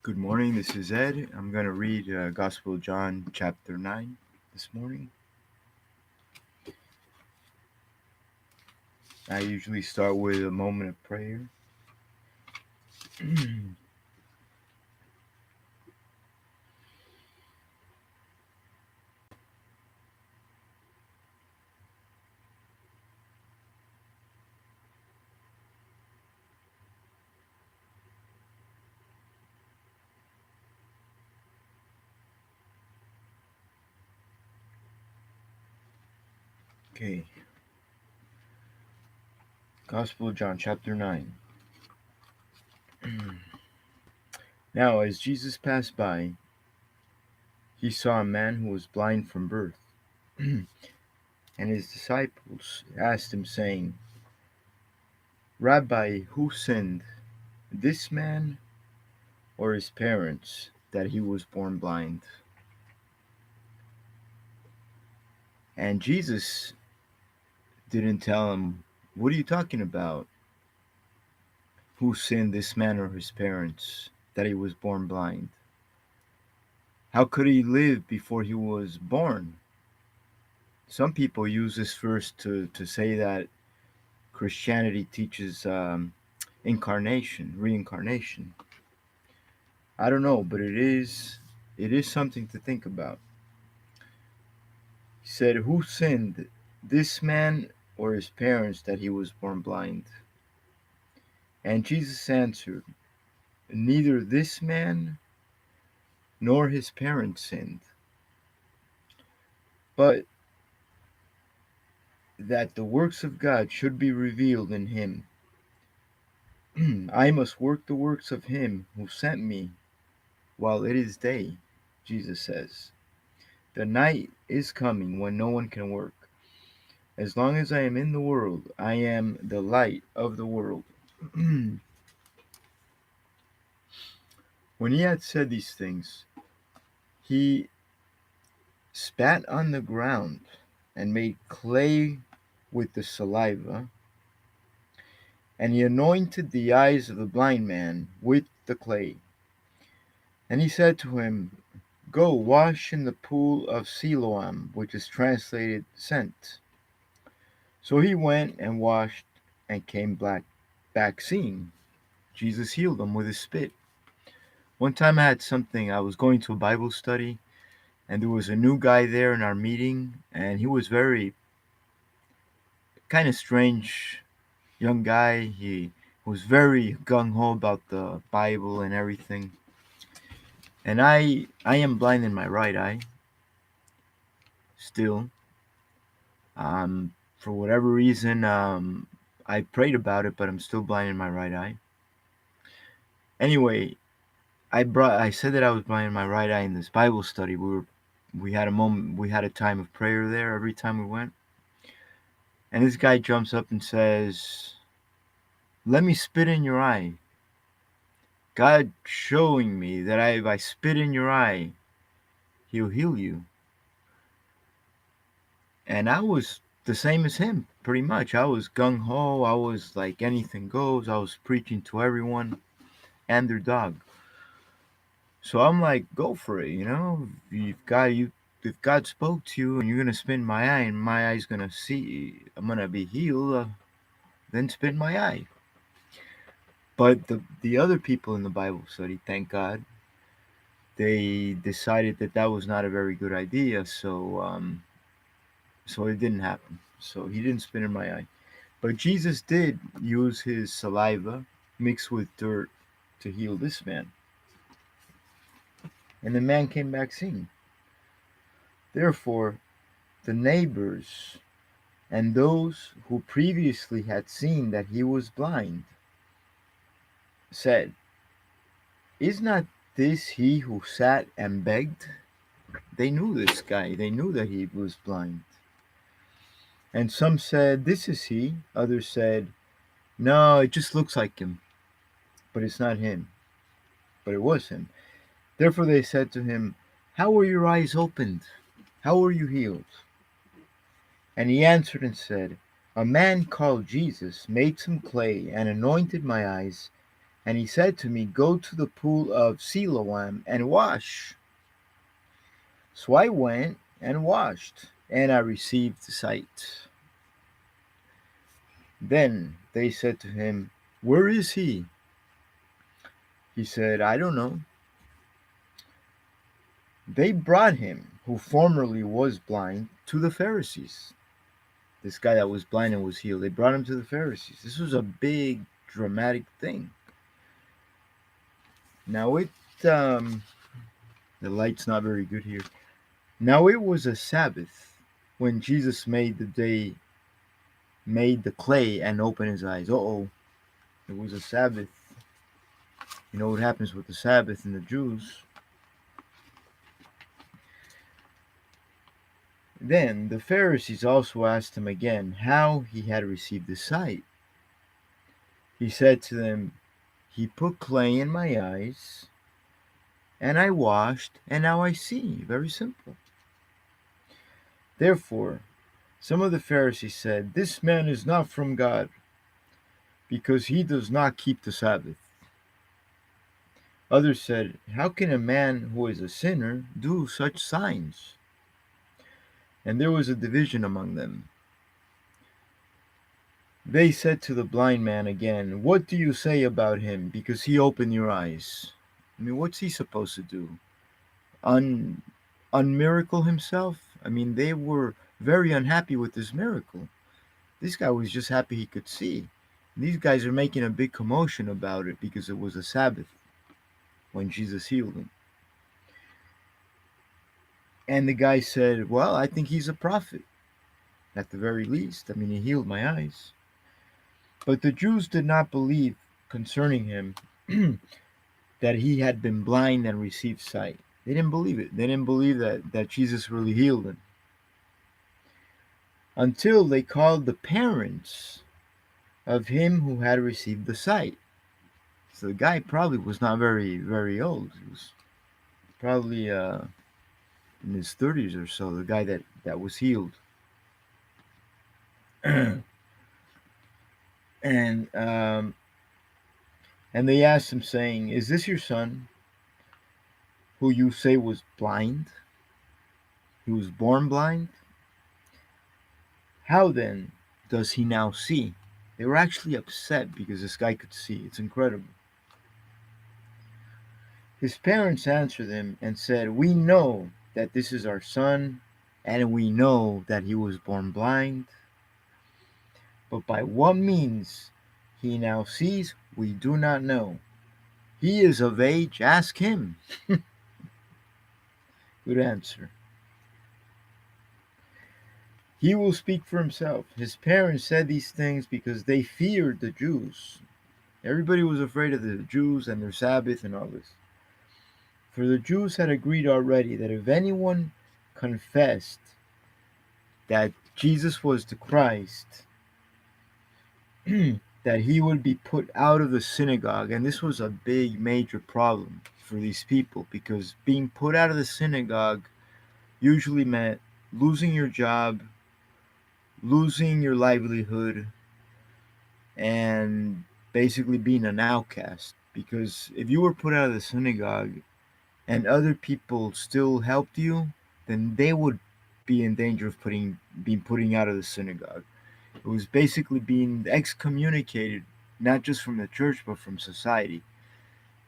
Good morning, this is Ed. I'm going to read Gospel of John chapter 9 this morning. I usually start with a moment of prayer. Okay, Gospel of John chapter 9. Now, as Jesus passed by, he saw a man who was blind from birth. And his disciples asked him, saying, Rabbi, who sinned, this man or his parents, that he was born blind? And Jesus didn't tell him, What are you talking about? Who sinned, this man or his parents, that he was born blind? How could he live before he was born? Some people use this verse to say that Christianity teaches incarnation, reincarnation. I don't know, but it is something to think about. He said, Who sinned, this man or his parents, that he was born blind? And Jesus answered, Neither this man nor his parents sinned, but that the works of God should be revealed in him. I must work the works of him who sent me while it is day, Jesus says. The night is coming when no one can work. As long as I am in the world, I am the light of the world. When he had said these things, he spat on the ground and made clay with the saliva, and he anointed the eyes of the blind man with the clay. And he said to him, Go wash in the pool of Siloam, which is translated sent. So he went and washed and came back seeing. Jesus healed him with his spit. One time I was going to a Bible study, and there was a new guy there in our meeting, and he was very kind of strange young guy. He was very gung ho about the Bible and everything. And I am blind in my right eye still. For whatever reason, I prayed about it, but I'm still blind in my right eye. Anyway, I said that I was blind in my right eye in this Bible study. We had a moment, we had a time of prayer there every time we went. And this guy jumps up and says, "Let me spit in your eye. God showing me that if I spit in your eye, He'll heal you." And I was the same as him, pretty much. I was gung ho. I was like anything goes. I was preaching to everyone and their dog. So I'm like, go for it, you know. If God spoke to you and you're gonna spin my eye and my eye's gonna see, I'm gonna be healed. Then spin my eye. But the other people in the Bible study, thank God, they decided that that was not a very good idea. So it didn't happen. So he didn't spit in my eye. But Jesus did use his saliva mixed with dirt to heal this man. And the man came back seeing. Therefore, the neighbors and those who previously had seen that he was blind said, Is not this he who sat and begged? They knew this guy, they knew that he was blind. And some said, This is he. Others said, No, it just looks like him, but it's not him. But it was him. Therefore they said to him, How were your eyes opened? How were you healed? And he answered and said, A man called Jesus made some clay and anointed my eyes And he said to me, go to the pool of Siloam and wash. So I went and washed, and I received sight. Then they said to him, where is he? He said, I don't know. They brought him, who formerly was blind, to the Pharisees. This guy that was blind and was healed, they brought him to the Pharisees. This was a big, dramatic thing. Now the light's not very good here. Now it was a Sabbath when Jesus made the clay and opened his eyes. Oh, it was a Sabbath. You know what happens with the Sabbath and the Jews. Then the Pharisees also asked him again how he had received the sight. He said to them, he put clay in my eyes, and I washed, and now I see. Very simple. Therefore, some of the Pharisees said, this man is not from God, because he does not keep the Sabbath. Others said, how can a man who is a sinner do such signs? And there was a division among them. They said to the blind man again, what do you say about him, because he opened your eyes? I mean, what's he supposed to do? Unmiracle himself? I mean, they were very unhappy with this miracle. This guy was just happy he could see. These guys are making a big commotion about it because it was a Sabbath when Jesus healed him. And the guy said, well, I think he's a prophet, at the very least. I mean, he healed my eyes. But the Jews did not believe concerning him that he had been blind and received sight. They didn't believe it. They didn't believe that Jesus really healed him. Until they called the parents of him who had received the sight. So the guy probably was not very, very old. He was probably in his 30s or so, the guy that was healed. and um, and they asked him, saying, is this your son who you say was blind? He was born blind? How then does he now see? They were actually upset because this guy could see. It's incredible. His parents answered him and said, we know that this is our son, and we know that he was born blind. But by what means he now sees, we do not know. He is of age, ask him. Good answer. He will speak for himself. His parents said these things because they feared the Jews. Everybody was afraid of the Jews and their Sabbath and all this. For the Jews had agreed already that if anyone confessed that Jesus was the Christ, that he would be put out of the synagogue. And this was a big, major problem for these people because being put out of the synagogue usually meant losing your job, losing your livelihood, and basically being an outcast. Because if you were put out of the synagogue and other people still helped you, then they would be in danger of being putting out of the synagogue. It was basically being excommunicated, not just from the church, but from society.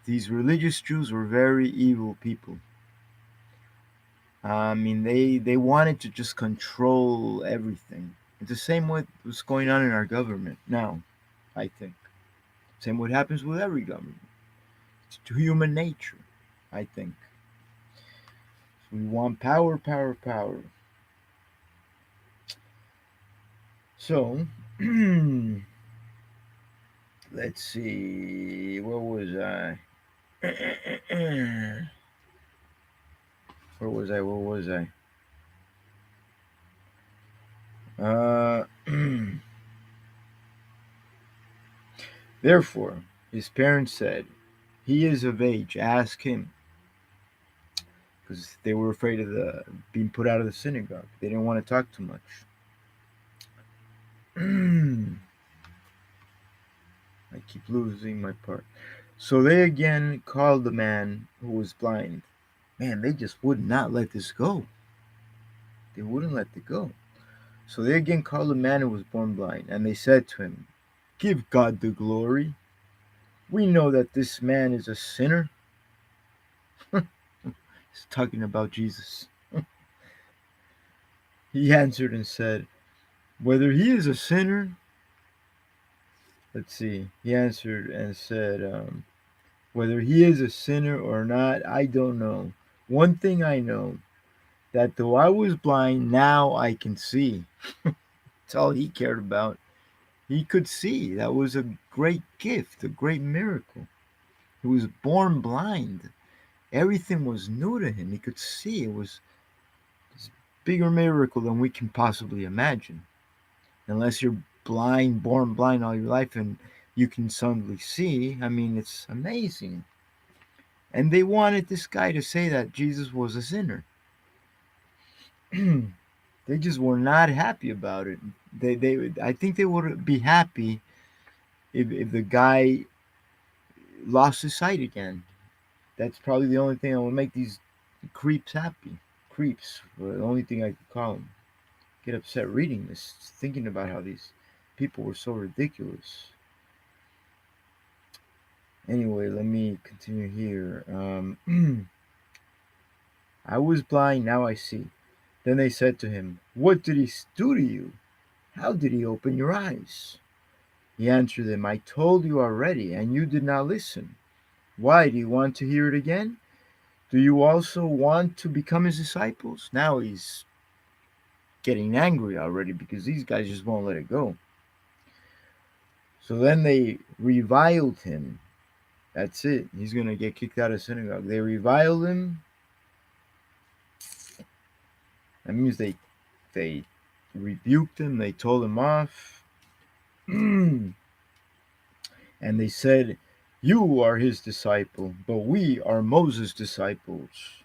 These religious Jews were very evil people. I mean, they wanted to just control everything. It's the same what's going on in our government now, I think. Same what happens with every government. It's to human nature, I think. So we want power, power, power. So, let's see. Where was I? Where was I? Where was I? Uh, Therefore, his parents said, he is of age, ask him. Because they were afraid of the being put out of the synagogue. They didn't want to talk too much. I keep losing my part. So they again called the man who was blind. Man, they just would not let this go. They wouldn't let it go. So they again called the man who was born blind, and they said to him, "Give God the glory. We know that this man is a sinner." He's talking about Jesus. He answered and said, "Whether he is a sinner," let's see, he answered and said, "Whether he is a sinner or not, I don't know. One thing I know, that though I was blind, now I can see." That's all he cared about. He could see. That was a great gift, a great miracle. He was born blind. Everything was new to him. He could see. It was a bigger miracle than we can possibly imagine. Unless you're blind, born blind all your life, and you can suddenly see. I mean, it's amazing. And they wanted this guy to say that Jesus was a sinner. They just were not happy about it. I think they would be happy if the guy lost his sight again. That's probably the only thing that would make these creeps happy. Creeps, were the only thing I could call them. Get upset reading this, thinking about how these people were so ridiculous. Anyway, let me continue here. I was blind, now I see. Then they said to him, "What did he do to you? How did he open your eyes?" He answered them, "I told you already, and you did not listen. Why, do you want to hear it again? Do you also want to become his disciples?" Now he's getting angry already because these guys just won't let it go. So then they reviled him. That's it. He's going to get kicked out of synagogue. They reviled him. That means they rebuked him. They told him off. And they said, "You are his disciple, but we are Moses' disciples."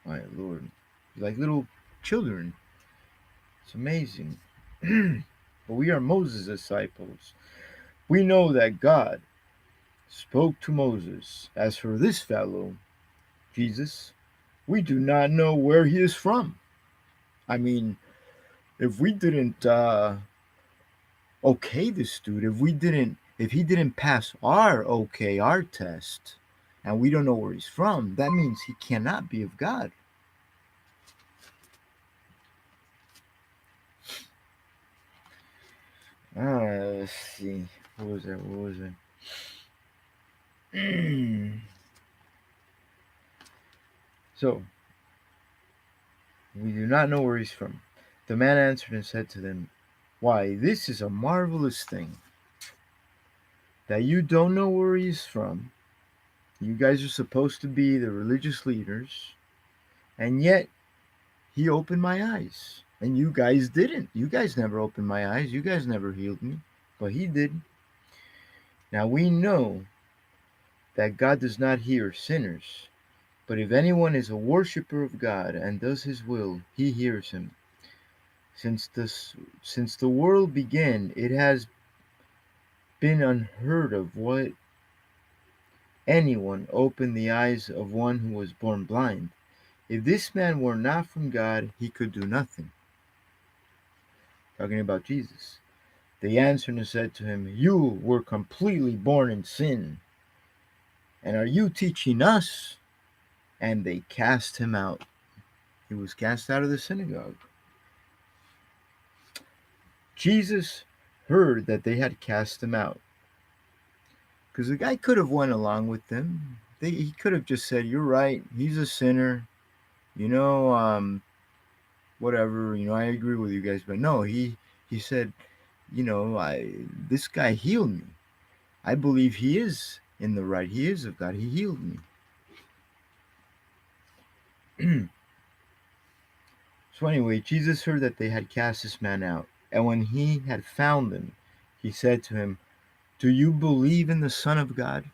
My Lord. Like little children. It's amazing. But we are Moses' disciples. We know that God spoke to Moses. As for this fellow, Jesus, we do not know where he is from. I mean, if we didn't okay this dude, if he didn't pass our test, and we don't know where he's from, that means he cannot be of God. Let's see. What was that? What was it? So, we do not know where he's from. The man answered and said to them, "Why, this is a marvelous thing, that you don't know where he's from. You guys are supposed to be the religious leaders, and yet he opened my eyes. And you guys didn't. You guys never opened my eyes. You guys never healed me, but he did. Now we know that God does not hear sinners, but if anyone is a worshiper of God and does his will, he hears him. Since the world began, it has been unheard of what anyone opened the eyes of one who was born blind. If this man were not from God, he could do nothing." Talking about Jesus. They answered and said to him, "You were completely born in sin, and are you teaching us?" And they cast him out. He was cast out of the synagogue. Jesus heard that they had cast him out, because the guy could have went along with them. He could have just said, "You're right. He's a sinner. You know, whatever. I agree with you guys." But no, he said, this guy healed me. I believe he is in the right. He is of God. He healed me. So anyway, Jesus heard that they had cast this man out, and when he had found him, he said to him, "Do you believe in the Son of God?"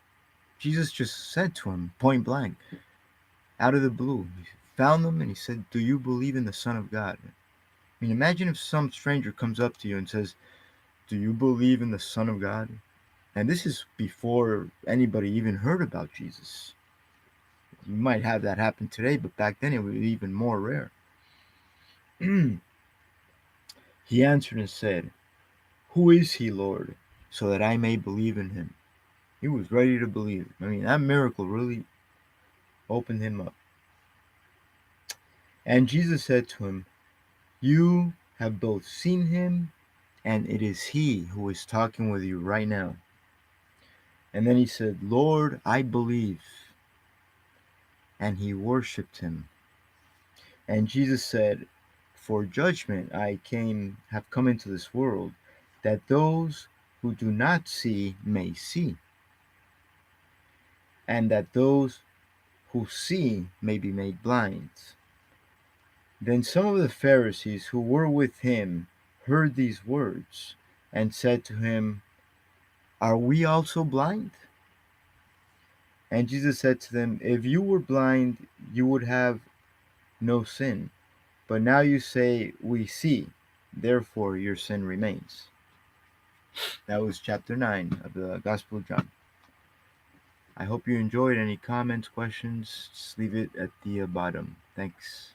Jesus just said to him, point blank, out of the blue. He found him and he said, "Do you believe in the Son of God?" I mean, imagine if some stranger comes up to you and says, "Do you believe in the Son of God?" And this is before anybody even heard about Jesus. You might have that happen today, but back then it was even more rare. He answered and said, "Who is he, Lord, so that I may believe in him?" He was ready to believe. I mean, that miracle really opened him up. And Jesus said to him, "You have both seen him, and it is he who is talking with you right now." And then he said, "Lord, I believe." And he worshipped him. And Jesus said, "For judgment have come into this world, that those who do not see may see, and that those who see may be made blind." Then some of the Pharisees who were with him heard these words, and said to him, "Are we also blind?" And Jesus said to them, "If you were blind, you would have no sin. But now you say, 'We see,' therefore your sin remains." That was chapter 9 of the Gospel of John. I hope you enjoyed. Any comments, questions, just leave it at the bottom. Thanks.